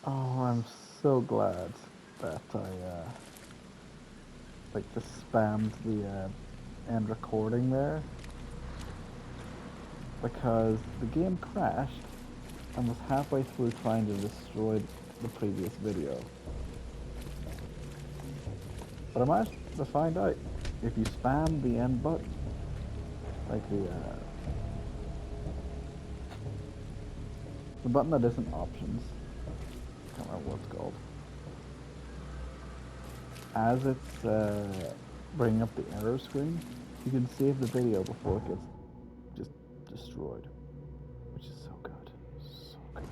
Oh, I'm so glad that I just spammed the end recording there because the game crashed and was halfway through trying to destroy the previous video. But I managed to find out if you spam the end button, like the button that isn't options, I can't remember what it's called, as it's bringing up the error screen, you can save the video before it gets just destroyed, which is so good, so good.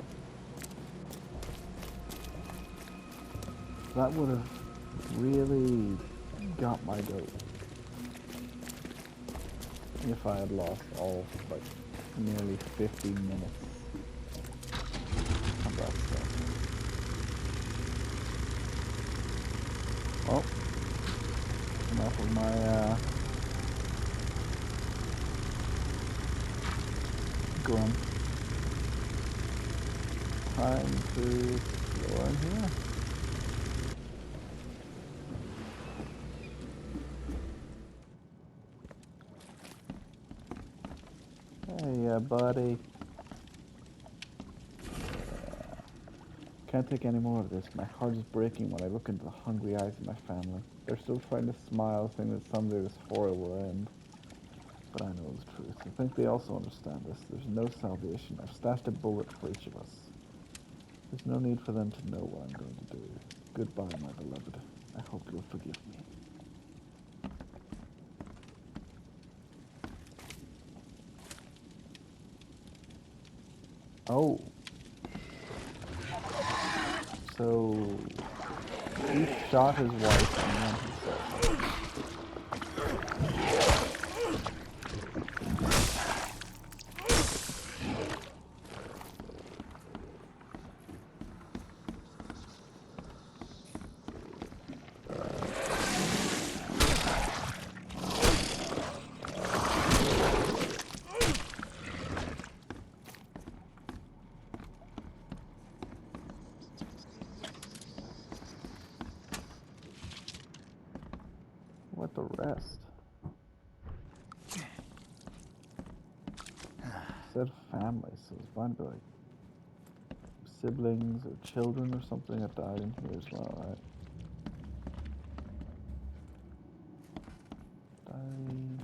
That would have really got my goat if I had lost all, like, nearly 50 minutes of that stuff. Well, enough of my grunt. Time to explore in here. Hey, buddy. Can't take any more of this. My heart is breaking when I look into the hungry eyes of my family. They're still trying to smile, saying that someday this horror will end. But I know the truth. I think they also understand this. There's no salvation. I've stashed a bullet for each of us. There's no need for them to know what I'm going to do. Goodbye, my beloved. I hope you'll forgive me. Oh. So he shot his wife and then he said, what the rest? It said family, so it's bound to be like siblings or children or something that died in here as well, right? Diary.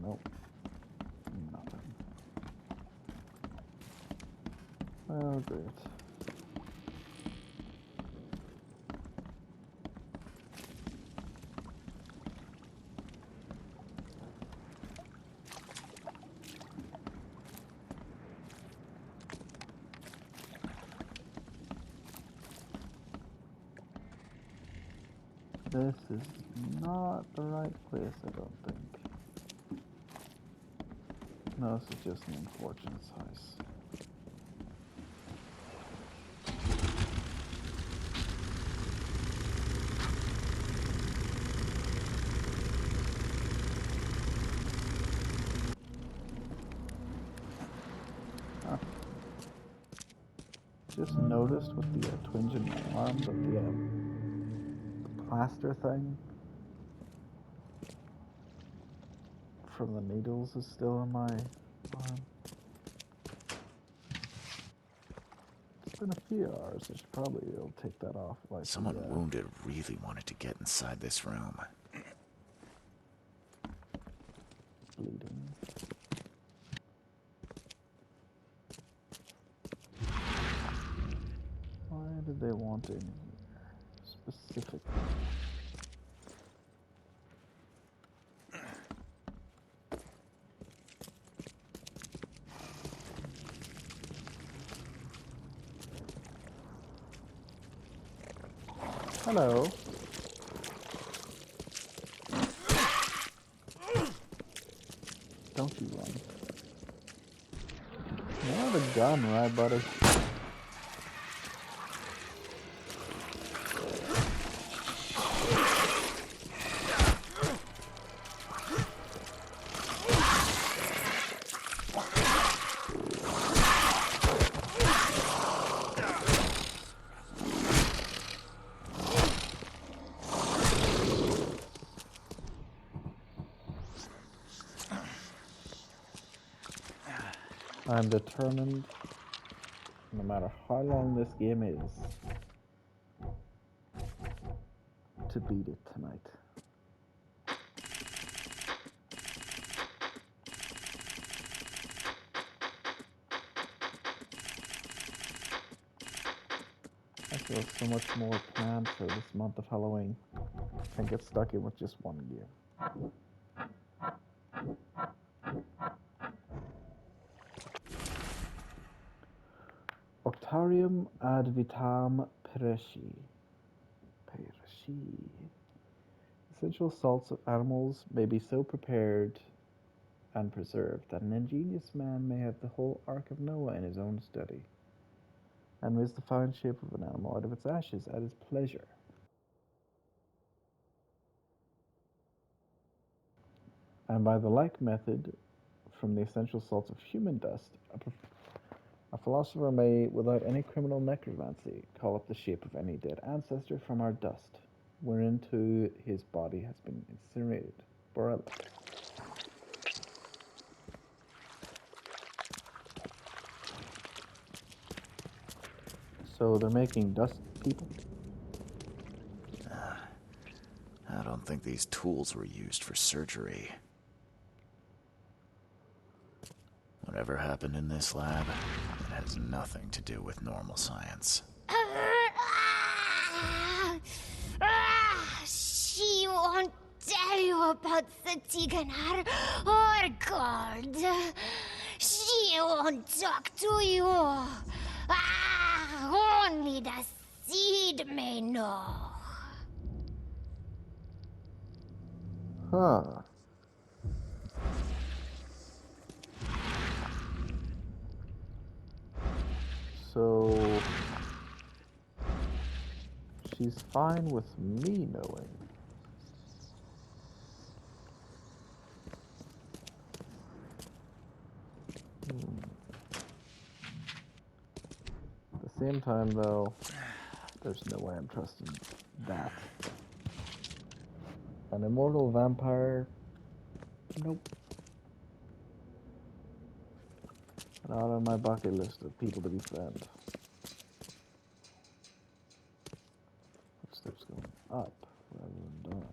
Nope. Nothing. Oh, great. This is not the right place, I don't think. No, this is just an unfortunate house. Huh. Just noticed with the twinge in my arm that the plaster thing from the needles is still in my arm. It's been a few hours. I should probably be able to take that off. Like Someone wounded really wanted to get inside this room. bleeding. Why did they want in here specifically? Hello. Don't you run. You have a gun, right, buddy? I'm determined, no matter how long this game is, to beat it tonight. I still have so much more planned for this month of Halloween. Can't get stuck in with just one game. Octarium ad vitam perisci. Essential salts of animals may be so prepared and preserved that an ingenious man may have the whole Ark of Noah in his own study, and raise the fine shape of an animal out of its ashes at his pleasure. And by the like method, from the essential salts of human dust, a philosopher may, without any criminal necromancy, call up the shape of any dead ancestor from our dust, whereinto his body has been incinerated. Borella. So they're making dust people? I don't think these tools were used for surgery. Whatever happened in this lab, it has nothing to do with normal science. She won't tell you about the Tiganar or God. She won't talk to you. Only the seed may know. Huh. So she's fine with me knowing. At the same time, though, there's no way I'm trusting that. An immortal vampire? Nope. Not on my bucket list of people to befriend. Footsteps going up rather than down.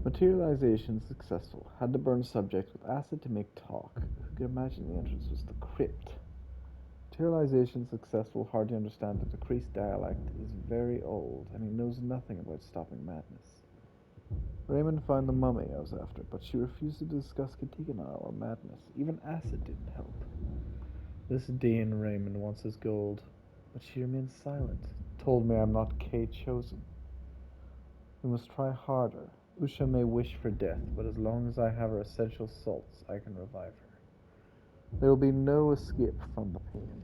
Materialization successful. Had to burn subject with acid to make talk. Who could imagine the entrance was the crypt? Materialization successful. Hard to understand that the priest's dialect is very old, and he knows nothing about stopping madness. Raymond found the mummy I was after, but she refused to discuss Katigana or madness. Even acid didn't help. This Dean Raymond wants his gold, but she remains silent. Told me I'm not Kay chosen. We must try harder. Usha may wish for death, but as long as I have her essential salts, I can revive her. There will be no escape from the pain.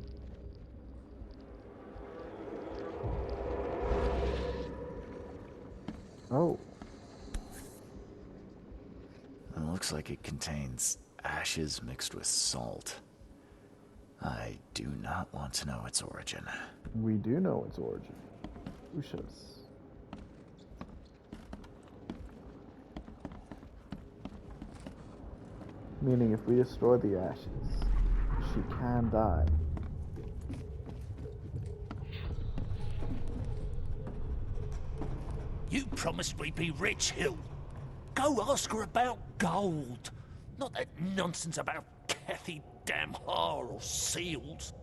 Oh. It looks like it contains ashes mixed with salt. I do not want to know its origin. We do know its origin. Usha's. Meaning if we destroy the ashes, she can die. You promised we'd be rich, Hill. Go ask her about gold. Not that nonsense about Kathy Damhar or seals.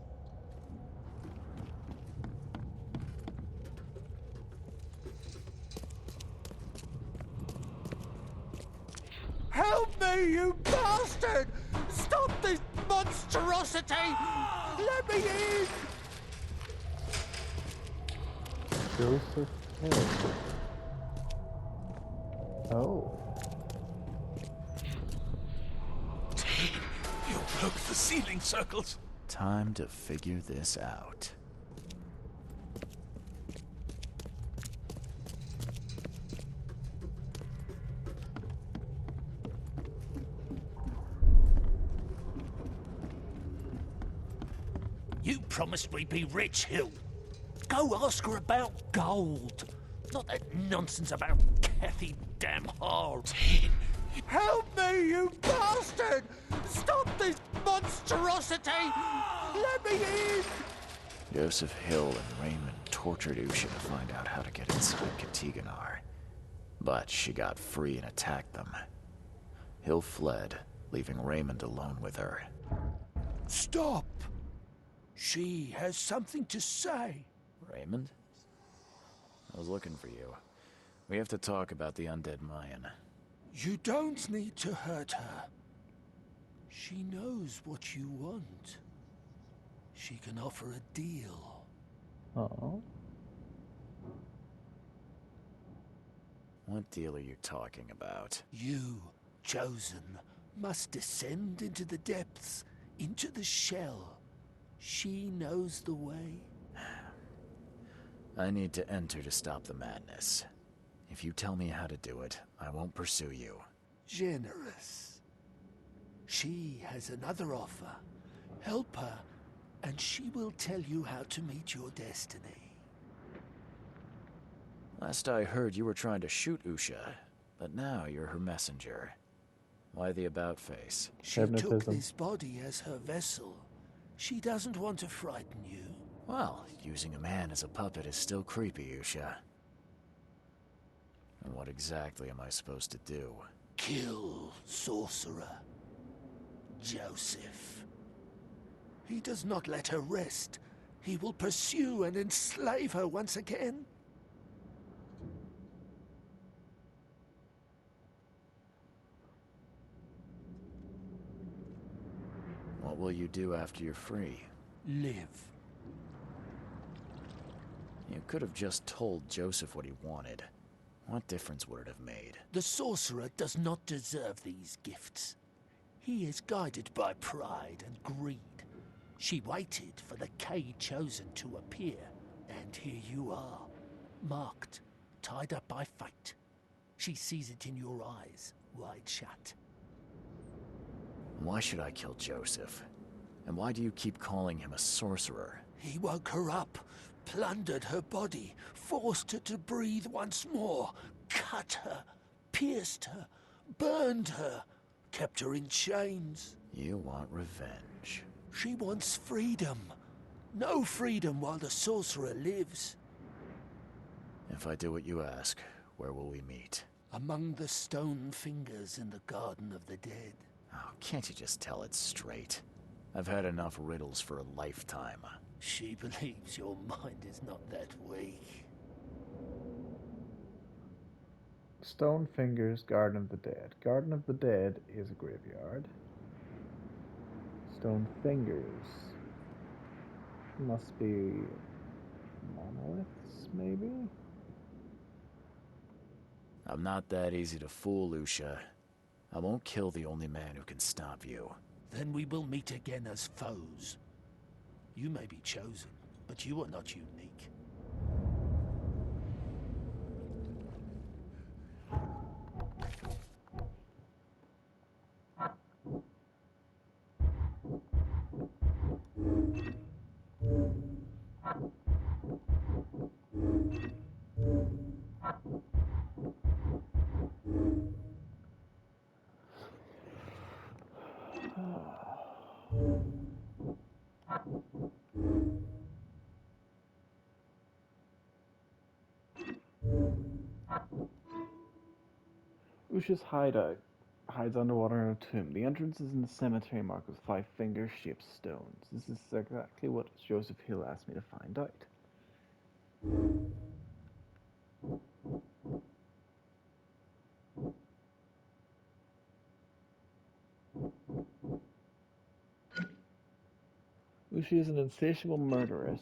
Help me, you bastard! Stop this monstrosity! Let me in! Joseph Hill. Oh. You broke the ceiling circles. Time to figure this out. promised we'd be rich, Hill. Go ask her about gold. Not that nonsense about Kathy Damhar. Help me, you bastard! Stop this monstrosity! Let me in! Joseph Hill and Raymond tortured Usha to find out how to get inside Katiganar. But she got free and attacked them. Hill fled, leaving Raymond alone with her. Stop! She has something to say. Raymond? I was looking for you. We have to talk about the undead Mayan. You don't need to hurt her. She knows what you want. She can offer a deal. Oh. What deal are you talking about? You, chosen, must descend into the depths, into the shell. She knows the way. I need to enter to stop the madness. If you tell me how to do it, I won't pursue you. Generous. She has another offer. Help her, and she will tell you how to meet your destiny. Last I heard, you were trying to shoot Usha, but now you're her messenger. Why the about-face? She Hypnotism. took this body as her vessel. She doesn't want to frighten you. Well, using a man as a puppet is still creepy, Usha. And what exactly am I supposed to do? Kill sorcerer Joseph. He does not let her rest. He will pursue and enslave her once again. What will you do after you're free? Live. You could have just told Joseph what he wanted. What difference would it have made? The sorcerer does not deserve these gifts. He is guided by pride and greed. She waited for the K chosen to appear, and here you are, marked, tied up by fate. She sees it in your eyes, wide shut. Why should I kill Joseph? And why do you keep calling him a sorcerer? He woke her up, plundered her body, forced her to breathe once more, cut her, pierced her, burned her, kept her in chains. You want revenge. She wants freedom. No freedom while the sorcerer lives. If I do what you ask, where will we meet? Among the stone fingers in the Garden of the Dead. Oh, can't you just tell it straight? I've had enough riddles for a lifetime. She believes your mind is not that weak. Stone Fingers, Garden of the Dead. Garden of the Dead is a graveyard. Stone Fingers must be monoliths, maybe? I'm not that easy to fool, Usha. I won't kill the only man who can stop you. Then we will meet again as foes. You may be chosen, but you are not unique. Usha's hideout hides underwater in a tomb. The entrance is in the cemetery marked with 5 finger-shaped stones. This is exactly what Joseph Hill asked me to find out. Usha is an insatiable murderess.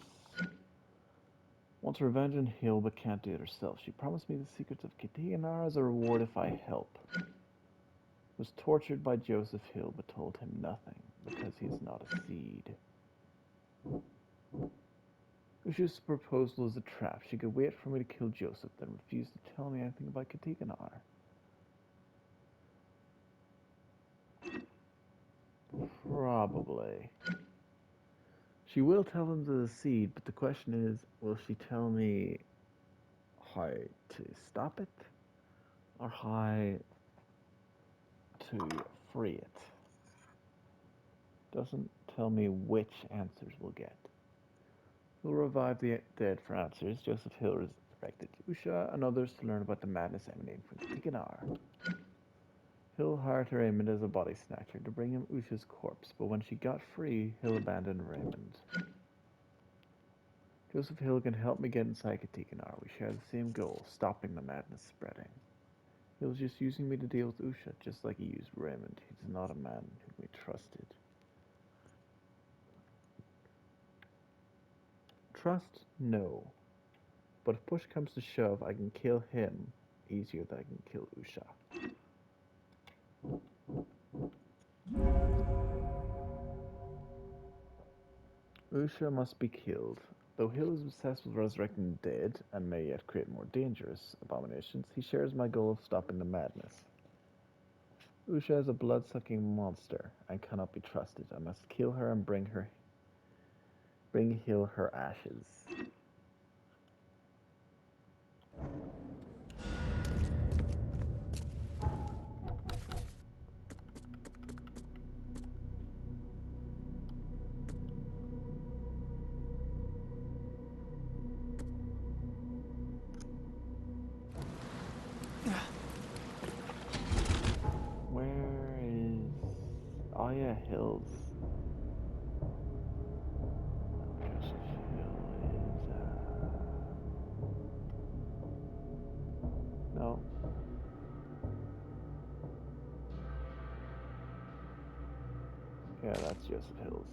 Wants revenge on Hill but can't do it herself. She promised me the secrets of Katiganar as a reward if I help. Was tortured by Joseph Hill but told him nothing because he is not a seed. Usha's proposal is a trap. She could wait for me to kill Joseph, then refuse to tell me anything about Katiganar. Probably. She will tell them to decede, but the question is, will she tell me how to stop it or how to free it? Doesn't tell me which answers we'll get. We'll revive the dead for answers. Joseph Hill is directed to Usha and others to learn about the madness emanating from Tiganar. Hill hired Raymond as a body snatcher to bring him Usha's corpse, but when she got free, Hill abandoned Raymond. Joseph Hill can help me get inside Katiganar. We share the same goal, stopping the madness spreading. Hill's just using me to deal with Usha, just like he used Raymond. He's not a man whom we trusted. Trust? No. But if push comes to shove, I can kill him easier than I can kill Usha. Usha must be killed. Though Hill is obsessed with resurrecting the dead, and may yet create more dangerous abominations, he shares my goal of stopping the madness. Usha is a blood-sucking monster, and cannot be trusted. I must kill her and bring Hill her ashes. Where is... Oh yeah, Hills. Joseph Hill is... No. Yeah, that's Joseph Hills.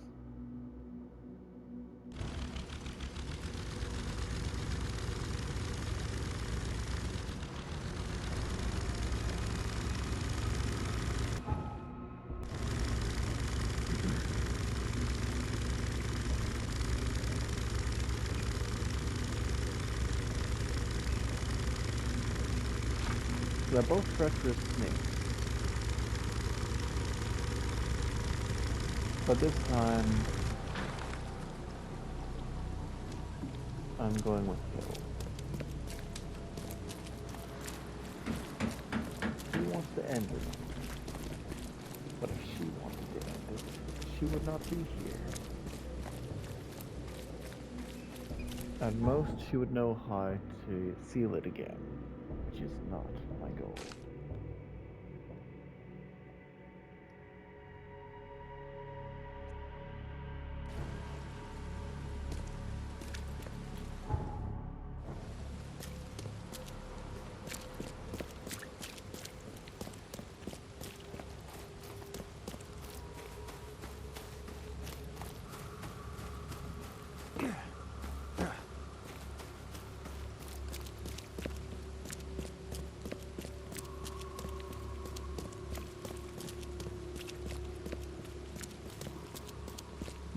They're both treacherous snakes. But this time, I'm going with Hill. He wants to end it. But if she wanted to end it, she would not be here. At most, she would know how to seal it again, which is not my goal.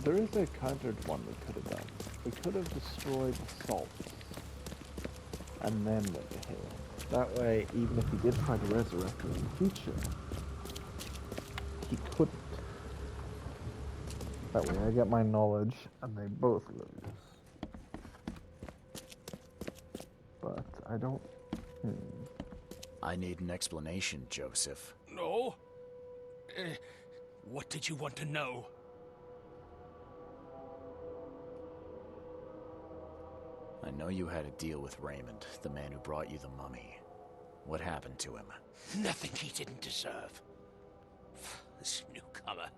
There is a countered one we could have done. We could have destroyed the salt and then went to Hill. That way, even if he did try to resurrect her in the future, he couldn't. That way I get my knowledge and they both lose. But I don't... I need an explanation, Joseph. No? What did you want to know? I know you had a deal with Raymond, the man who brought you the mummy. What happened to him? Nothing he didn't deserve. This newcomer,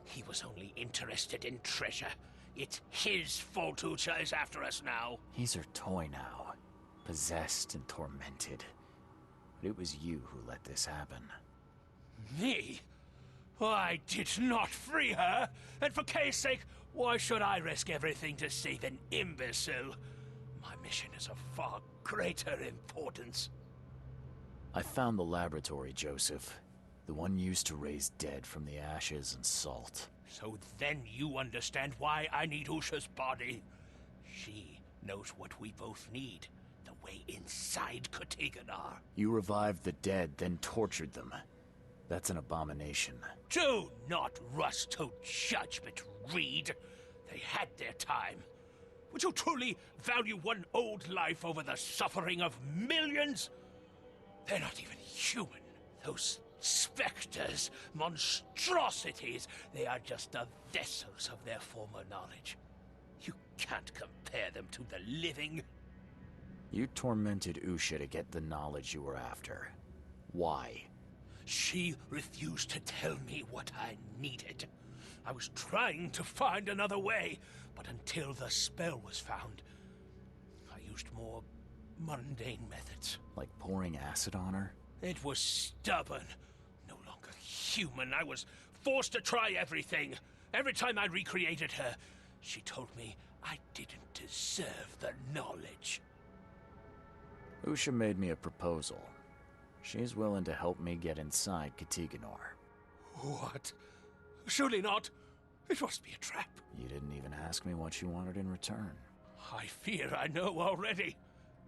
he was only interested in treasure. It's his fault Ucha is after us now. He's her toy now, possessed and tormented. But it was you who let this happen. Me? I did not free her, and for Kay's sake, why should I risk everything to save an imbecile? My mission is of far greater importance. I found the laboratory, Joseph. The one used to raise dead from the ashes and salt. So then you understand why I need Usha's body. She knows what we both need. The way inside Katiganar. You revived the dead, then tortured them. That's an abomination. Do not rush to judgment, Reed. They had their time. Would you truly value one old life over the suffering of millions? They're not even human. Those specters, monstrosities, they are just the vessels of their former knowledge. You can't compare them to the living. You tormented Usha to get the knowledge you were after. Why? She refused to tell me what I needed. I was trying to find another way, but until the spell was found, I used more mundane methods. Like pouring acid on her? It was stubborn, no longer human. I was forced to try everything. Every time I recreated her, she told me I didn't deserve the knowledge. Usha made me a proposal. She's willing to help me get inside Katiganor. What? Surely not. It must be a trap. You didn't even ask me what she wanted in return. I fear I know already.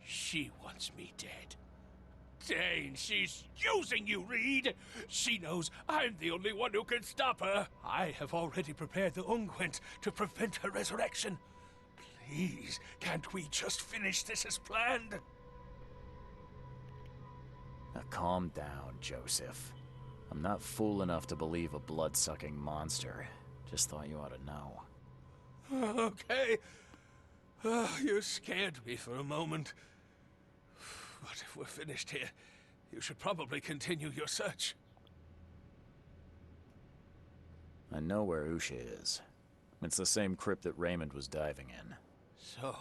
She wants me dead. Dane, she's using you, Reed! She knows I'm the only one who can stop her. I have already prepared the unguent to prevent her resurrection. Please, can't we just finish this as planned? Now calm down, Joseph. I'm not fool enough to believe a blood-sucking monster. Just thought you ought to know. Okay. You scared me for a moment. But if we're finished here, you should probably continue your search. I know where Usha is. It's the same crypt that Raymond was diving in. So,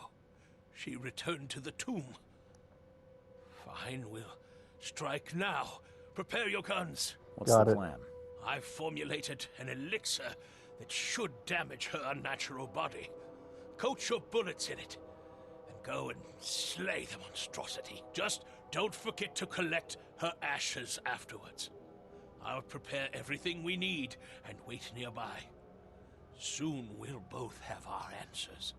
she returned to the tomb. Fine, we'll strike now. Prepare your guns. What's Got the it. plan? I've formulated an elixir that should damage her unnatural body. Coat your bullets in it, and go and slay the monstrosity. Just don't forget to collect her ashes afterwards. I'll prepare everything we need and wait nearby. Soon we'll both have our answers.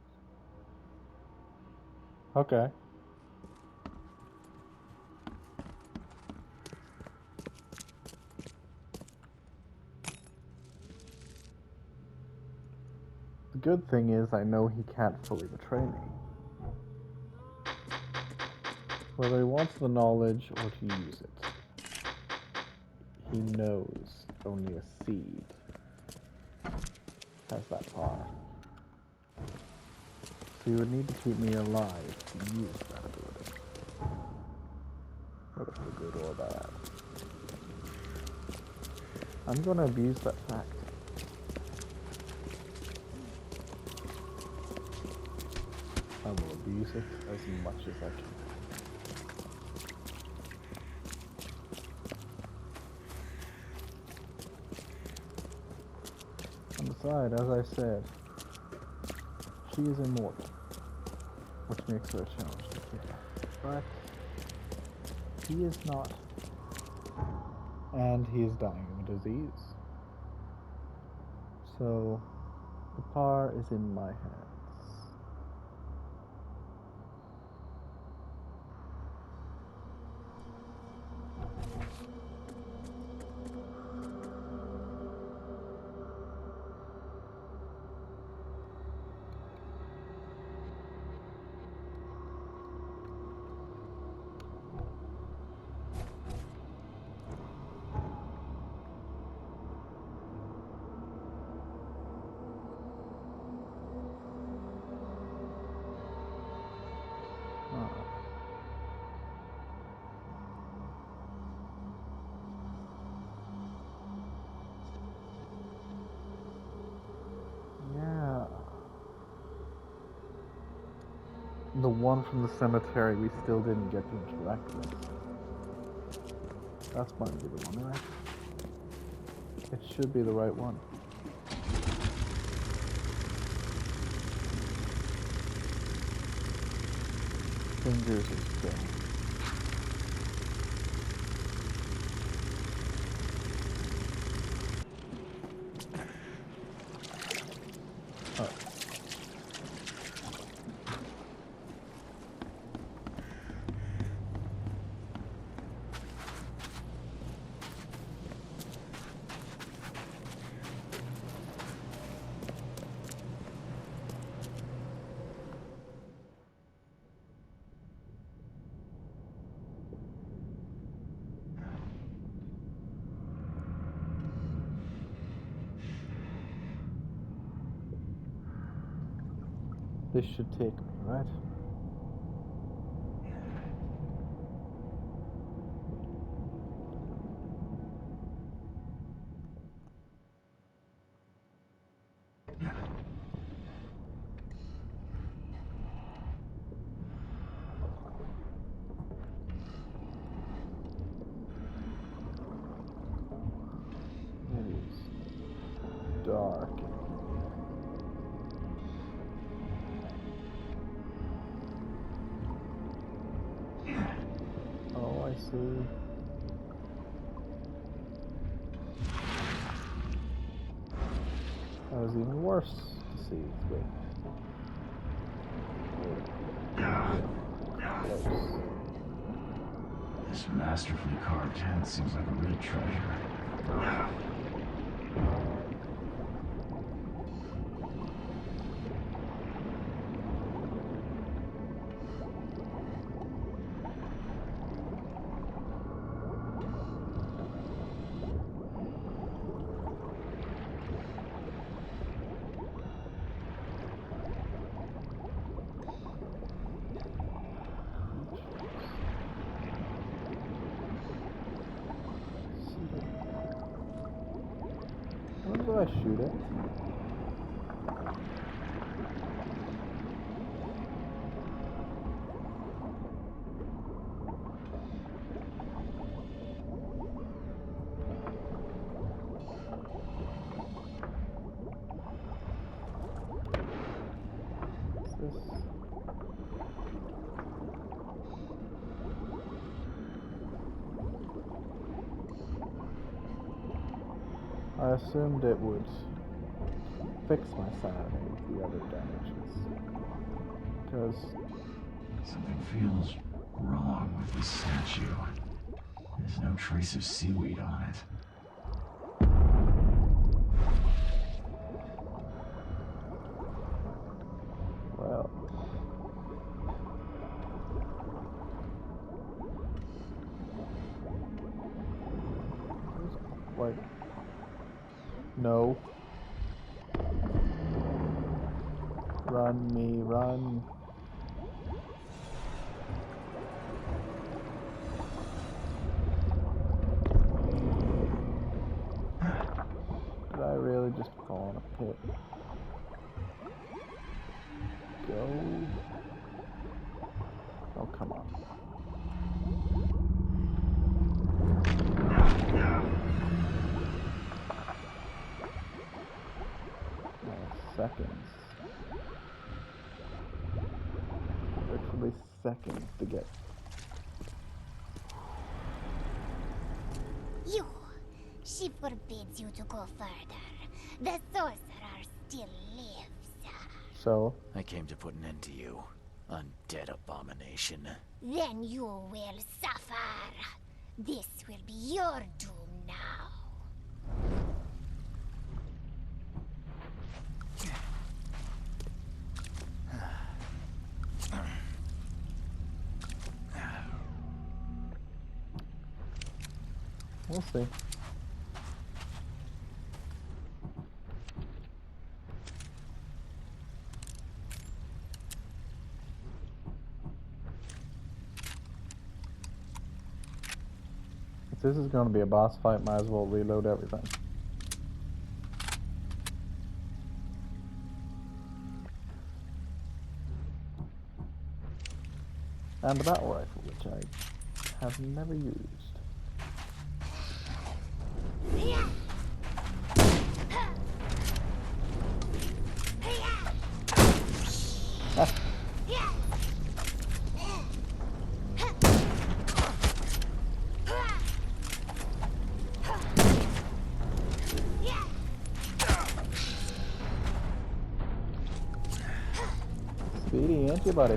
Okay. The good thing is I know he can't fully betray me. Whether he wants the knowledge or to use it, he knows only a seed has that power. So he would need to keep me alive to use that ability. Whether for good or bad. I'm gonna abuse that fact. I will abuse it as much as I can. On the side, as I said, she is immortal, which makes her a challenge to kill. But he is not, and he is dying of a disease. So the power is in my hands. Yeah. The one from the cemetery we still didn't get to interact with. That's might be the one, right? It should be the right one. Fingers is dead. This should take me, right? It is dark. Oh, I see. That was even worse to see with. Close. This masterfully carved head seems like a real treasure. When did I shoot it? What's this? I assumed it would fix my sanity with the other damages. Because Something feels wrong with this statue. There's no trace of seaweed on it. well, like, no. Run me, run. Did I really just fall in a pit? Go. Oh, come on. Seconds. Literally seconds to get. You. She forbids you to go further. The sorcerer still lives. So, I came to put an end to you, undead abomination. Then you will suffer. This will be your doom now. we'll see. If this is going to be a boss fight, might as well reload everything. And the battle rifle, which I have never used. Speedy, ain't you, buddy?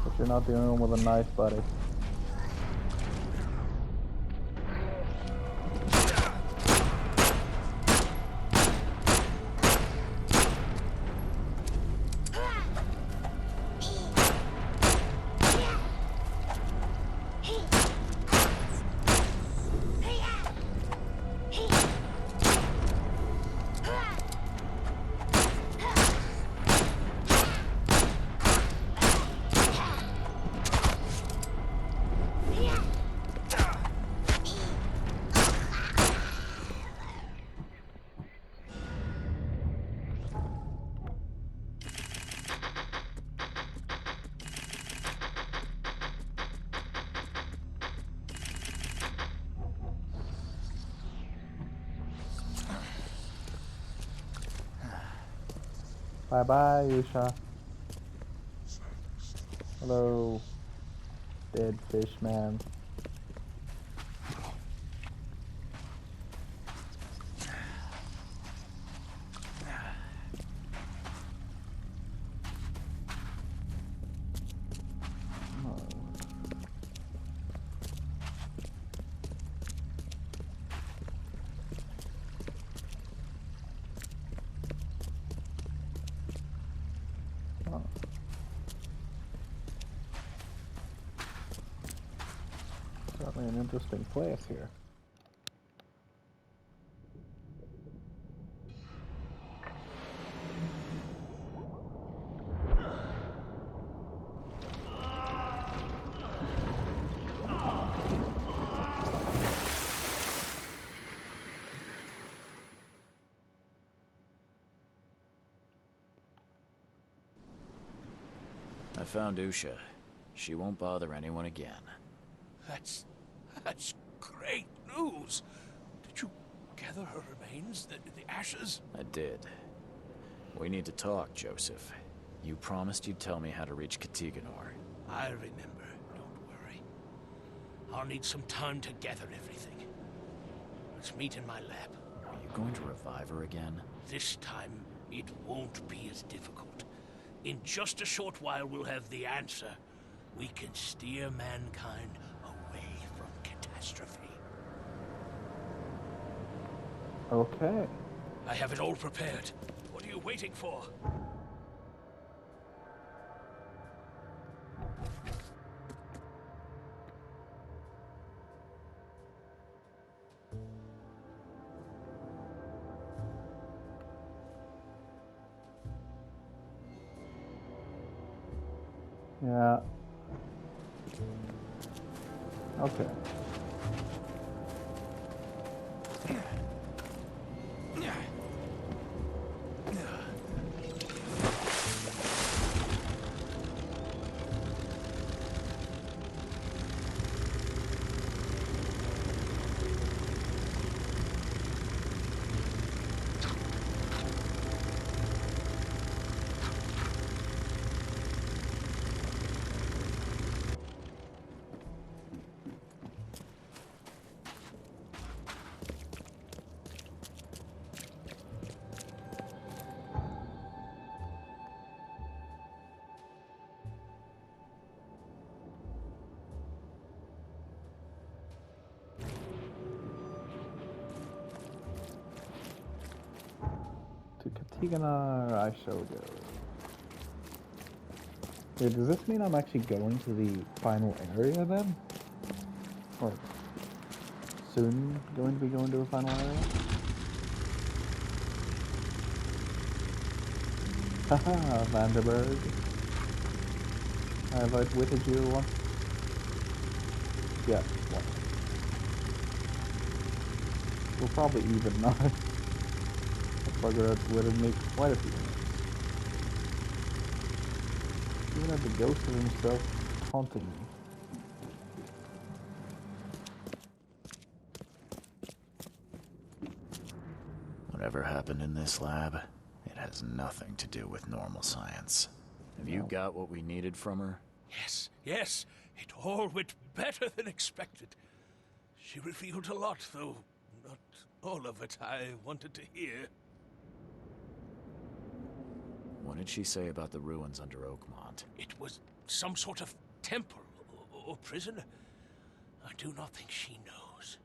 But you're not the only one with a knife, buddy. Bye bye, Usha. Hello, dead fish man. Oh. Certainly an interesting place here. I found Usha. She won't bother anyone again. That's great news. Did you gather her remains, the ashes? I did. We need to talk, Joseph. You promised you'd tell me how to reach Katiganor. I remember. Don't worry. I'll need some time to gather everything. Let's meet in my lab. Are you going to revive her again? This time, it won't be as difficult. In just a short while, we'll have the answer. We can steer mankind away from catastrophe. Okay. I have it all prepared. What are you waiting for? Yeah. Okay. To Katiganar I shall go. Wait, does this mean I'm actually going to the final area then? Or soon going to be going to the final area? Haha, Vanderberg. Have I outwitted you once? Yeah, once. We're probably even now. That bugger outwitted me quite a few times. Even had the ghost of himself taunting me. Whatever happened in this lab, it has nothing to do with normal science. Have you No. got what we needed from her? Yes, yes. It all went better than expected. She revealed a lot, though not all of it I wanted to hear. What did she say about the ruins under Oakmont? It was some sort of temple or prison. I do not think she knows.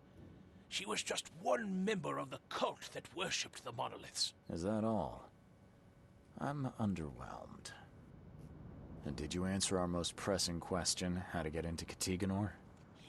She was just one member of the cult that worshipped the monoliths. Is that all? I'm underwhelmed. And did you answer our most pressing question, how to get into Katiganor?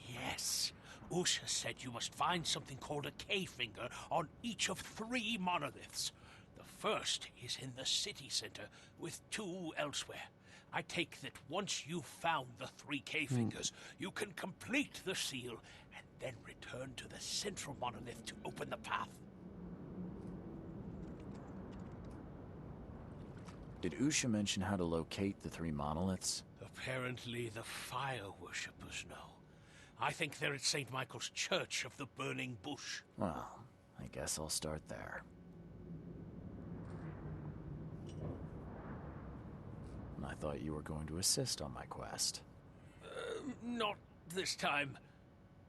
Yes. Usha said you must find something called a Kayfinger on each of 3 monoliths. The first is in the city center, with 2 elsewhere. I take that once you've found the 3 Kayfingers, you can complete the seal and then return to the central monolith to open the path. Did Usha mention how to locate the 3 monoliths? Apparently the fire worshippers know. I think they're at St. Michael's Church of the Burning Bush. Well, I guess I'll start there. thought you were going to assist on my quest. Not this time.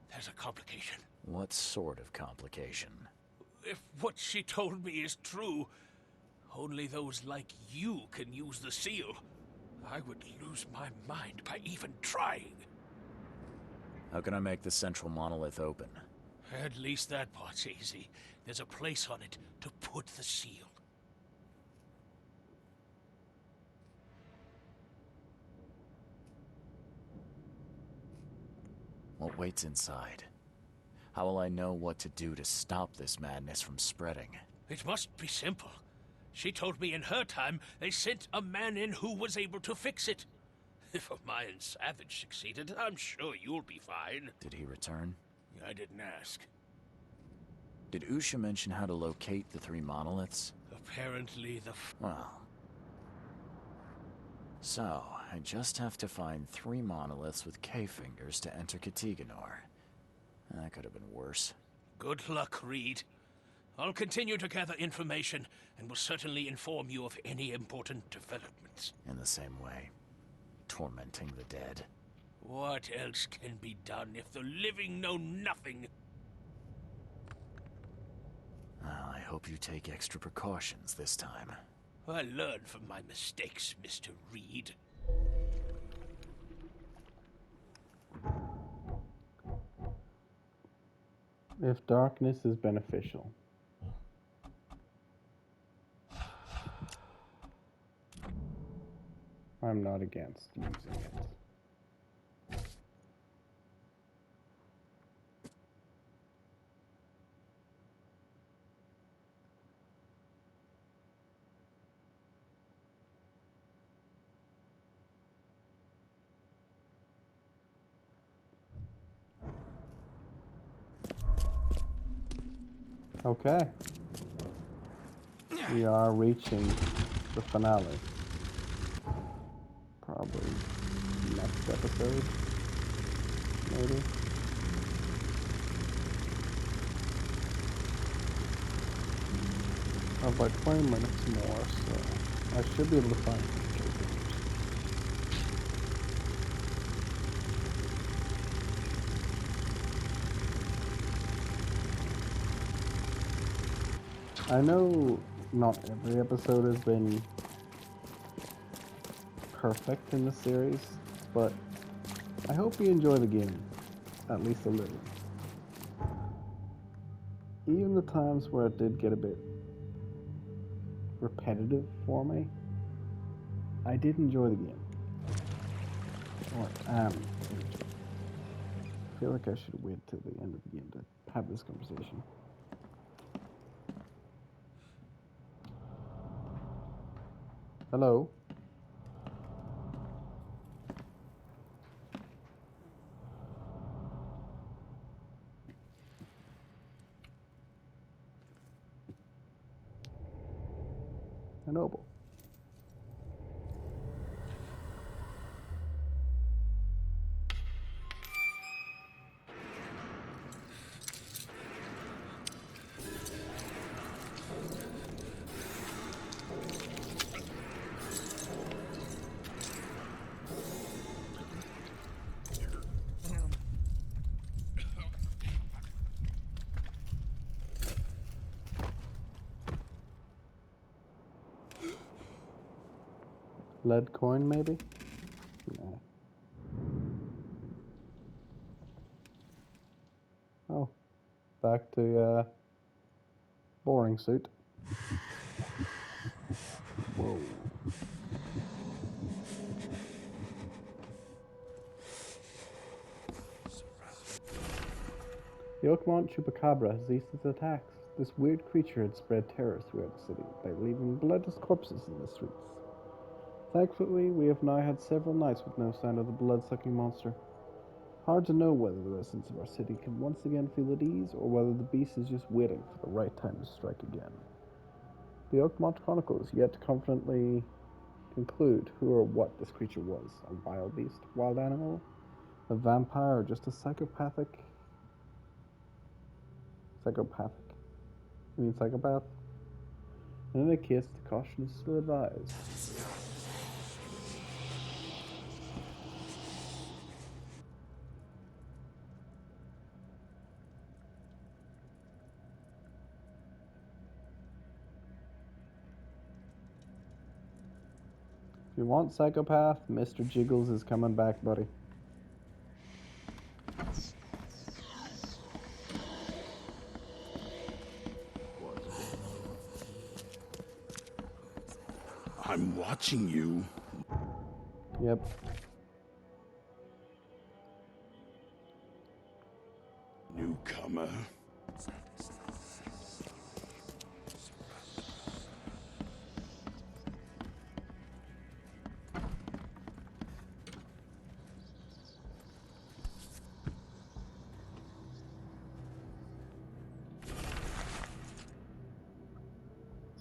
There's a complication. What sort of complication? If what she told me is true, only those like you can use the seal. I would lose my mind by even trying. How can I make the central monolith open? At least that part's easy. There's a place on it to put the seal. What waits inside? How will I know what to do to stop this madness from spreading? It must be simple. She told me in her time they sent a man in who was able to fix it. If a Mayan savage succeeded, I'm sure you'll be fine. Did he return? I didn't ask. Did Usha mention how to locate the 3 monoliths? Apparently Well... So, I just have to find 3 monoliths with Kayfingers to enter Katiganor. That could have been worse. Good luck, Reed. I'll continue to gather information, and will certainly inform you of any important developments. In the same way, tormenting the dead. What else can be done if the living know nothing? Well, I hope you take extra precautions this time. I learned from my mistakes, Mr. Reed. If darkness is beneficial. I'm not against using it. Okay. We are reaching the finale. Probably next episode, maybe. I have like 20 minutes more, so I should be able to find some Kayfingers. I know not every episode has been perfect in the series, but I hope you enjoy the game, at least a little. Even the times where it did get a bit repetitive for me, I did enjoy the game. Or I feel like I should wait till the end of the game to have this conversation. Hello? A noble. Lead coin, maybe? No. Oh. Back to, boring suit. Whoa. The Oakmont Chupacabra has ceased its attacks. This weird creature had spread terror throughout the city by leaving bloodless corpses in the streets. Thankfully, we have now had several nights with no sign of the blood-sucking monster. Hard to know whether the residents of our city can once again feel at ease, or whether the beast is just waiting for the right time to strike again. The Oakmont Chronicles yet to confidently conclude who or what this creature was. A wild beast, wild animal, a vampire, or just a psychopathic... You mean psychopath? In any case, the caution is still advised. If you want psychopath, Mr. Jiggles is coming back, buddy. I'm watching you. Yep. Newcomer.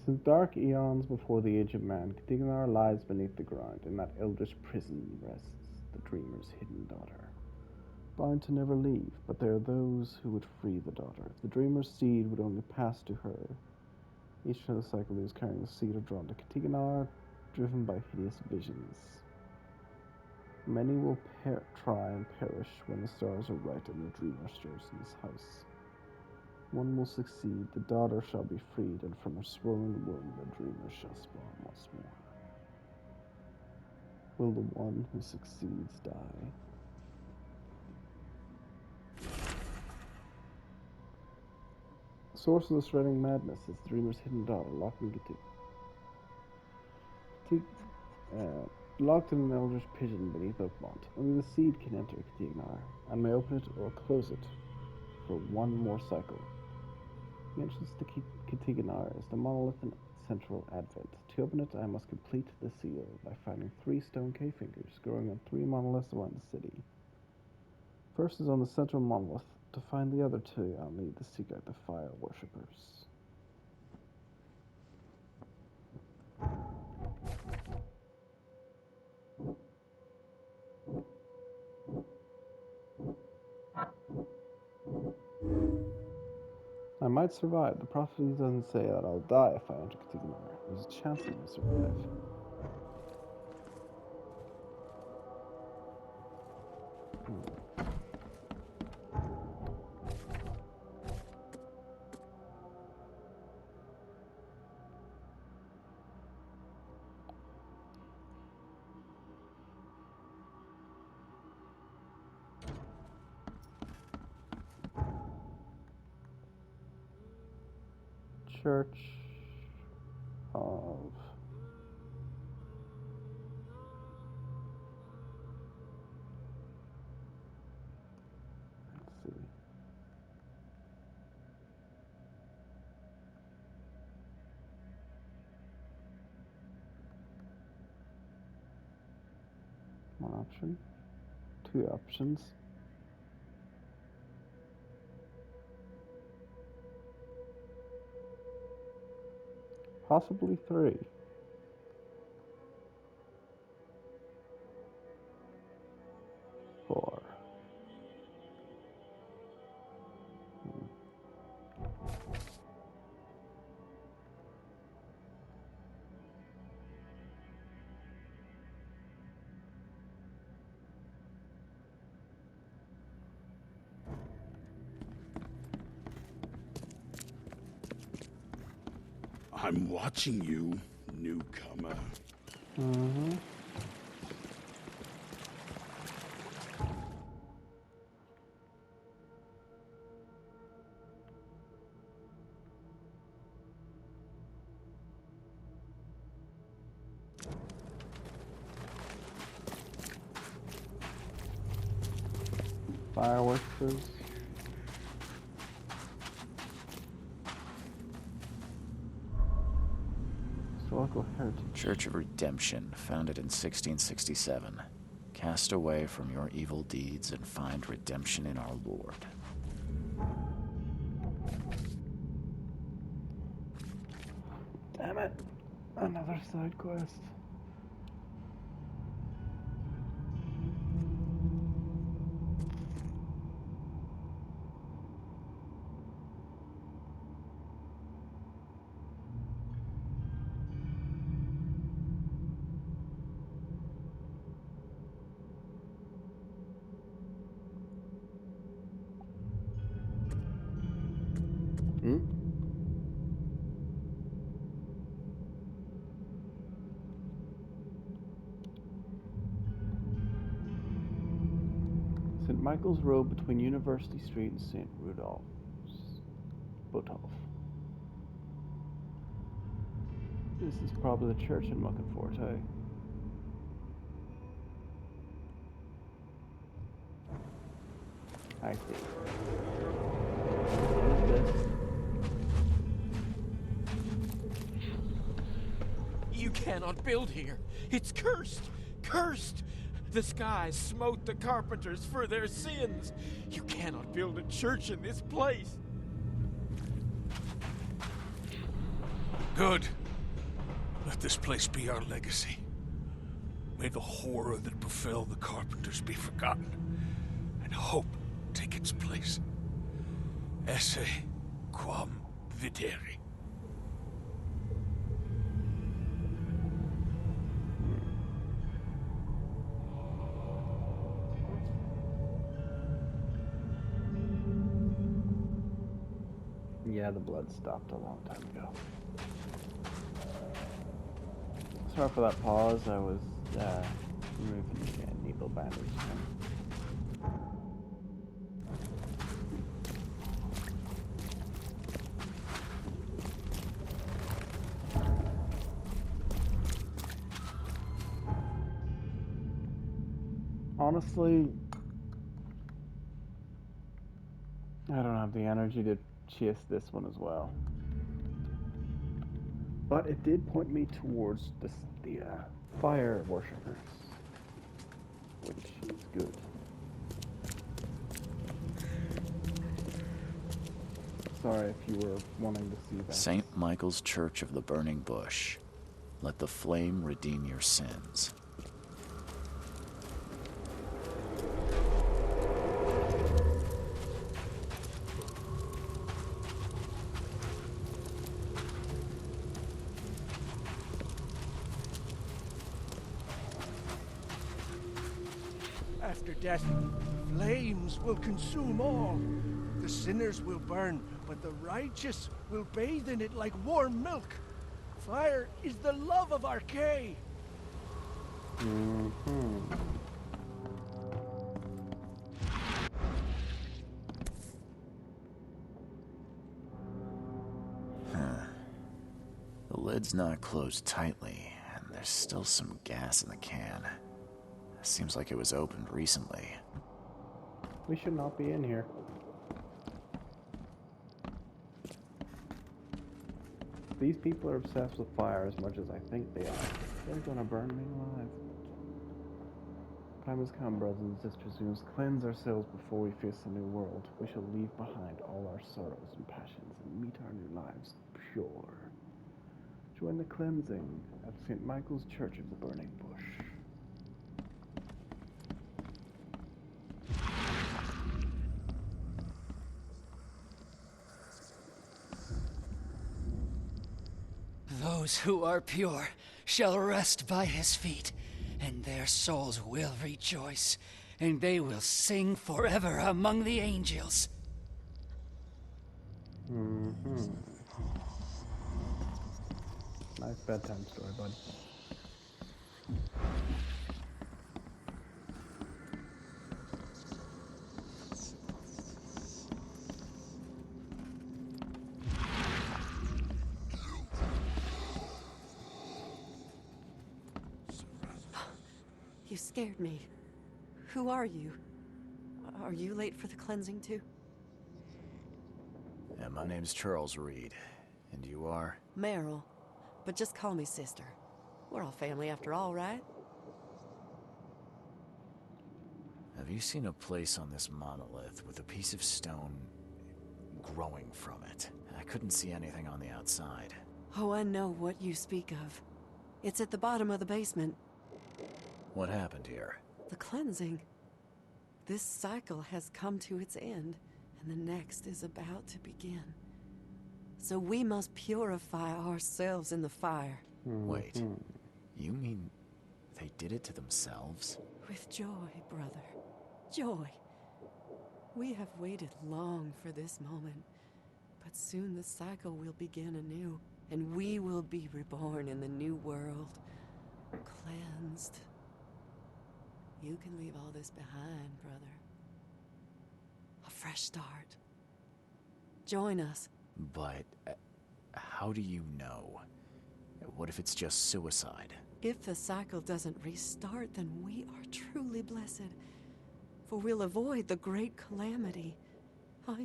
Since dark eons before the age of man, Katiganar lies beneath the ground. In that eldritch prison rests the dreamer's hidden daughter, bound to never leave. But there are those who would free the daughter. If the dreamer's seed would only pass to her. Each another cycle who is carrying the seed are drawn to Katiganar, driven by hideous visions. Many will try and perish when the stars are right and the dreamer stirs in his house. One will succeed, the daughter shall be freed, and from her swollen womb the dreamer shall spawn once more. Will the one who succeeds die? The source of the shredding madness is the dreamer's hidden daughter, locked in an eldritch prison beneath Oakmont. Only the seed can enter Katiganar, and may open it or close it for one more cycle. The entrance to Katiganar is the monolith in central Advent. To open it, I must complete the seal by finding 3 stone Kayfingers growing on 3 monoliths around the city. First is on the central monolith. To find the other 2, I'll need to seek out the fire worshippers. I might survive. The prophecy doesn't say that I'll die if I enter Katiganar. There's a chance I will survive. Church of let's see. One option. 2 options. Possibly 3. 4. I'm watching you, newcomer. Mm-hmm. Fireworks. Historical heritage. Church of Redemption, founded in 1667. Cast away from your evil deeds and find redemption in our Lord. Damn it. Another side quest. St. Michael's Road between University Street and St. Rudolph's. Butolph. This is probably the church I'm looking for, hey? I see. What is this? You cannot build here. It's cursed. Cursed. The skies smote the carpenters for their sins. You cannot build a church in this place. Good. Let this place be our legacy. May the horror that befell the carpenters be forgotten, and hope take its place. Esse quam videri. Yeah, the blood stopped a long time ago. Sorry for that pause. I was removing the needle bandage. Honestly, I don't have the energy to chase this one as well. But it did point me towards the fire worshippers, which is good. Sorry if you were wanting to see that. St. Michael's Church of the Burning Bush. Let the flame redeem your sins. After death, flames will consume all. The sinners will burn, but the righteous will bathe in it like warm milk. Fire is the love of our Kay. The lid's not closed tightly, and there's still some gas in the can. Seems like it was opened recently. We should not be in here. These people are obsessed with fire as much as I think they are. They're gonna burn me alive. Time has come, brothers and sisters. We must cleanse ourselves before we face a new world. We shall leave behind all our sorrows and passions and meet our new lives pure. Join the cleansing at St. Michael's Church of the Burning Bush. Those who are pure shall rest by his feet, and their souls will rejoice, and they will sing forever among the angels. Nice bedtime story, bud. You scared me. Who are you? Are you late for the cleansing too? Yeah, my name's Charles Reed. And you are? Meryl. But just call me sister. We're all family after all, right? Have you seen a place on this monolith with a piece of stone growing from it? I couldn't see anything on the outside. Oh, I know what you speak of. It's at the bottom of the basement. What happened here? The cleansing. This cycle has come to its end, and the next is about to begin. So we must purify ourselves in the fire. Wait, you mean they did it to themselves? With joy, brother. Joy. We have waited long for this moment, but soon the cycle will begin anew, and we will be reborn in the new world, cleansed. You can leave all this behind, brother. fresh start. Join us. But how do you know? What if it's just suicide? If the cycle doesn't restart, then we are truly blessed. For we'll avoid the great calamity.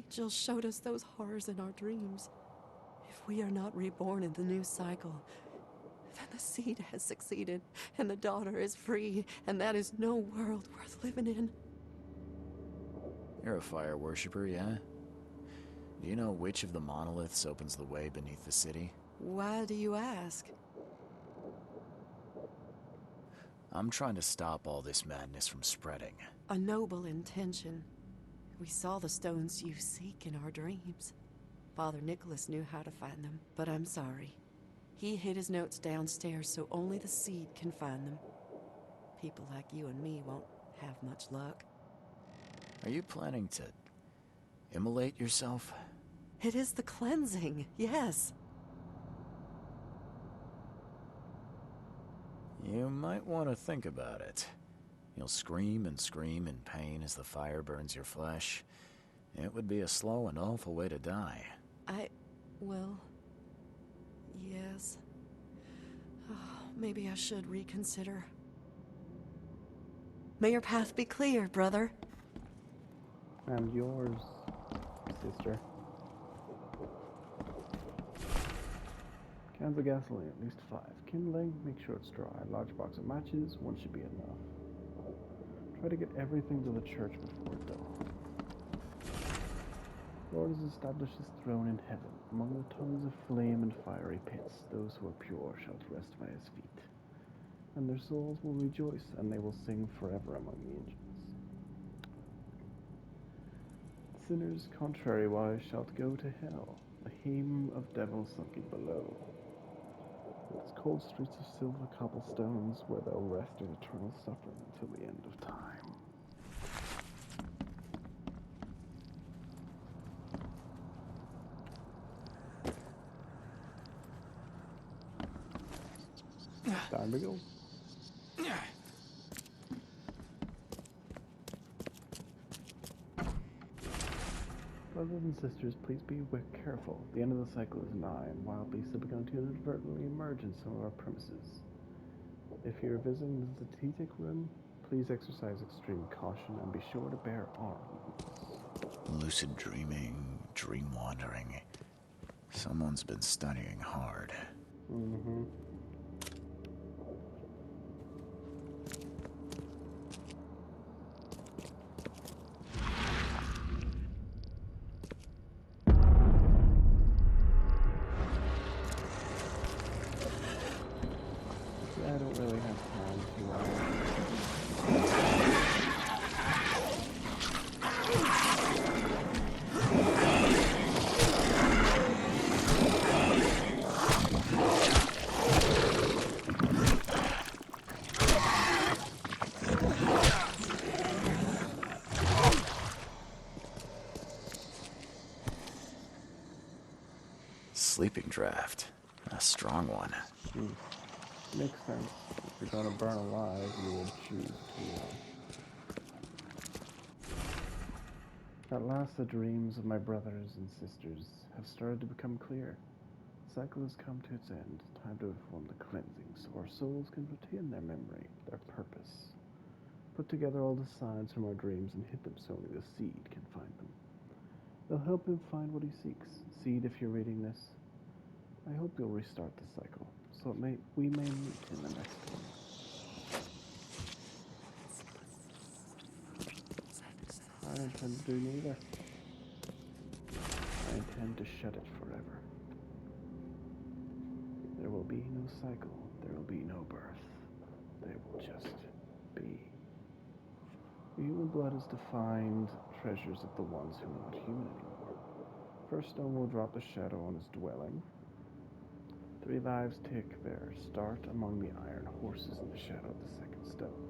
Jill showed us those horrors in our dreams. If we are not reborn in the new cycle, then the seed has succeeded, and the daughter is free, and that is no world worth living in. You're a fire worshiper, yeah? Do you know which of the monoliths opens the way beneath the city? Why do you ask? I'm trying to stop all this madness from spreading. A noble intention. We saw the stones you seek in our dreams. Father Nicholas knew how to find them, but I'm sorry. He hid his notes downstairs so only the seed can find them. People like you and me won't have much luck. Are you planning to immolate yourself? It is the cleansing, yes. You might want to think about it. You'll scream and scream in pain as the fire burns your flesh. It would be a slow and awful way to die. Well, yes. Oh, maybe I should reconsider. May your path be clear, brother. And yours, sister. Cans of gasoline, at least 5. Kindling, make sure it's dry. Large box of matches, 1 should be enough. Try to get everything to the church before dawn. Lord has established his throne in heaven. Among the tongues of flame and fiery pits, those who are pure shall rest by his feet. And their souls will rejoice, and they will sing forever among the angels. Sinners contrariwise shalt go to hell, the hame of devils sunken below. Its cold streets of silver cobblestones, where they'll rest in eternal suffering until the end of time. Time to go. Brothers and sisters, please be careful. The end of the cycle is nigh, and wild beasts have begun to inadvertently emerge in some of our premises. If you're visiting the strategic room, please exercise extreme caution and be sure to bear arms. Lucid dreaming, dream wandering. Someone's been studying hard. Mm-hmm. I don't really have time Sleeping draft. A strong one. Makes sense. If you're gonna burn alive, you would choose to. At last, the dreams of my brothers and sisters have started to become clear. The cycle has come to its end. Time to perform the cleansing so our souls can retain their memory, their purpose. Put together all the signs from our dreams and hid them so only the seed can find them. They'll help him find what he seeks. Seed, if you're reading this, I hope you'll restart the cycle, so we may meet in the next one. I intend to do neither. I intend to shut it forever. There will be no cycle, there will be no birth. There will just be. Human blood is to find treasures of the ones who are not human anymore. First stone will drop the shadow on his dwelling. 3 lives take their start among the iron horses in the shadow of the second stone.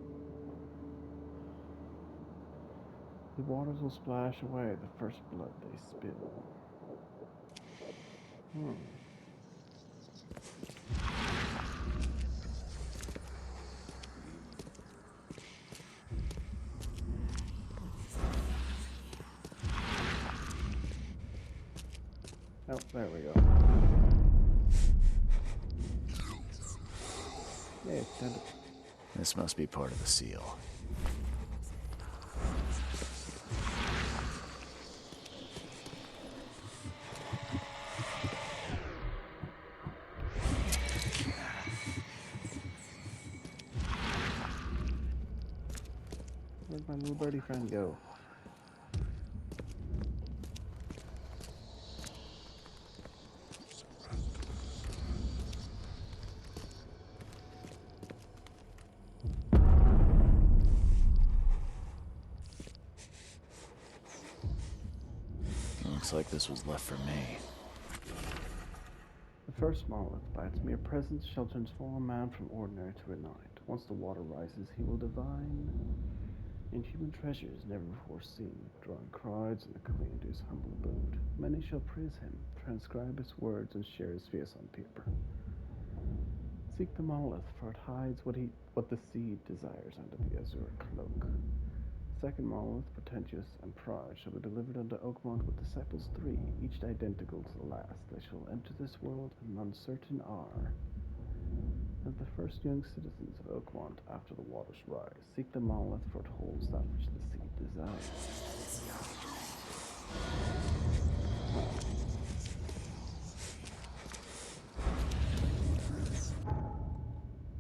The waters will splash away the first blood they spill. Oh, there we go. Yeah, it's done. This must be part of the seal. Where'd my little birdie friend go? Looks like this was left for me. The first monolith, by its mere presence, shall transform a man from ordinary to renowned. Once the water rises, he will divine inhuman treasures never before seen, drawing crowds and acclaim to his humble abode. Many shall praise him, transcribe his words, and share his face on paper. Seek the monolith, for it hides what the seed desires under the azure cloak. Second monolith, pretentious and proud, shall be delivered unto Oakmont with disciples 3, each identical to the last. They shall enter this world in an uncertain hour. As the first young citizens of Oakmont after the waters rise, seek the monolith, for it holds that which the seed desires.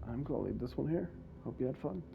I'm gonna leave this one here. Hope you had fun.